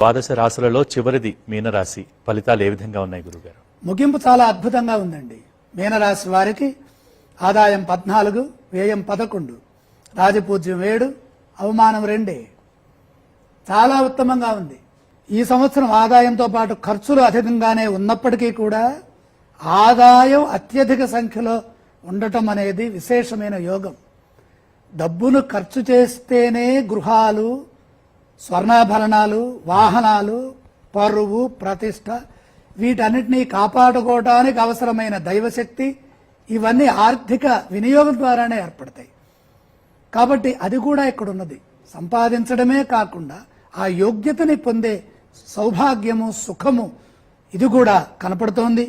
ద్వాదశ రాశులలో చివరిది మీనరాశి. ఫలితాలు ఏ విధంగా ఉన్నాయి గురుగారు? ముగింపు చాలా అద్భుతంగా ఉందండి. మీనరాశి వారికి ఆదాయం 14, వ్యయం 11, రాజపూజ్యం 7, అవమానం 2. చాలా ఉత్తమంగా ఉంది. ఈ సంవత్సరం ఆదాయంతో పాటు ఖర్చులు అధికంగానే ఉన్నప్పటికీ కూడా ఆదాయం అత్యధిక సంఖ్యలో ఉండటం అనేది విశేషమైన యోగం. డబ్బును ఖర్చు చేస్తేనే గృహాలు, స్వర్ణాభరణాలు, వాహనాలు, పరువు, ప్రతిష్ట వీటన్నిటినీ కాపాడుకోవడానికి అవసరమైన దైవశక్తి ఇవన్నీ ఆర్థిక వినియోగం ద్వారానే ఏర్పడతాయి. కాబట్టి అది కూడా ఇక్కడ ఉన్నది. సంపాదించడమే కాకుండా ఆ యోగ్యతని పొందే సౌభాగ్యము, సుఖము ఇది కూడా కనపడుతోంది.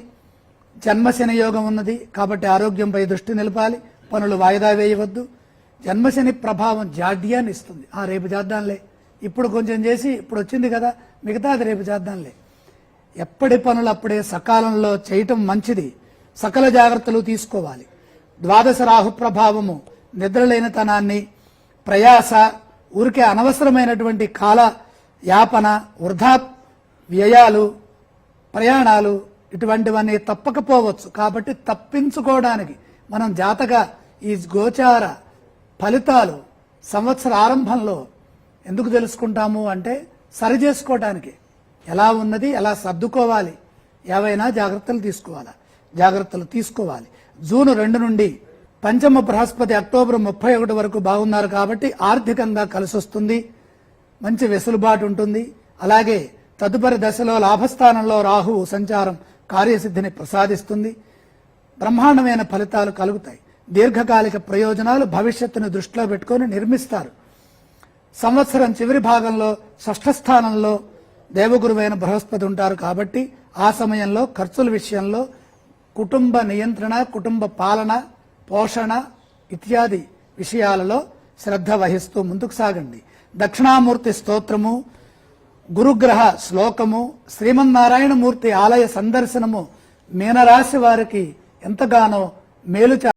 జన్మశని యోగం ఉన్నది కాబట్టి ఆరోగ్యంపై దృష్టి నిలపాలి. పనులు వాయిదా వేయవద్దు. జన్మశని ప్రభావం జాడ్యాన్ని ఇస్తుంది. రేపు చేద్దాంలే, ఇప్పుడు కొంచెం చేసి ఇప్పుడు వచ్చింది కదా, మిగతాది రేపు చేద్దాంలే. ఎప్పటి పనులు అప్పుడే సకాలంలో చేయటం మంచిది. సకల జాగ్రత్తలు తీసుకోవాలి. ద్వాదశ రాహు ప్రభావము నిద్రలేనితనాన్ని, ప్రయాస, ఊరికే అనవసరమైనటువంటి కాల యాపన, వృధా వ్యయాలు, ప్రయాణాలు ఇటువంటివన్నీ తప్పకపోవచ్చు. కాబట్టి తప్పించుకోవడానికి మనం జాతక ఈ గోచార ఫలితాలు సంవత్సర ఆరంభంలో ఎందుకు తెలుసుకుంటాము అంటే సరి చేసుకోవడానికి. ఎలా ఉన్నది, ఎలా సర్దుకోవాలి, ఏవైనా జాగ్రత్తలు తీసుకోవాలి. జూన్ 2 నుండి పంచమ బృహస్పతి అక్టోబర్ 31 వరకు బాగున్నారు కాబట్టి ఆర్థికంగా కలిసి వస్తుంది. మంచి వెసులుబాటు ఉంటుంది. అలాగే తదుపరి దశలో లాభస్థానంలో రాహువు సంచారం కార్యసిద్ధిని ప్రసాదిస్తుంది. బ్రహ్మాండమైన ఫలితాలు కలుగుతాయి. దీర్ఘకాలిక ప్రయోజనాలు భవిష్యత్తును దృష్టిలో పెట్టుకొని నిర్మిస్తారు. సంవత్సరం చివరి భాగంలో షష్ఠ స్థానంలో దేవగురువైన బృహస్పతి ఉంటారు కాబట్టి ఆ సమయంలో ఖర్చుల విషయంలో కుటుంబ నియంత్రణ, కుటుంబ పాలన, పోషణ ఇత్యాది విషయాలలో శ్రద్ధ వహిస్తూ ముందుకు సాగండి. దక్షిణామూర్తి స్తోత్రము, గురుగ్రహ శ్లోకము, శ్రీమన్నారాయణమూర్తి ఆలయ సందర్శనము మీనరాశి వారికి ఎంతగానో మేలు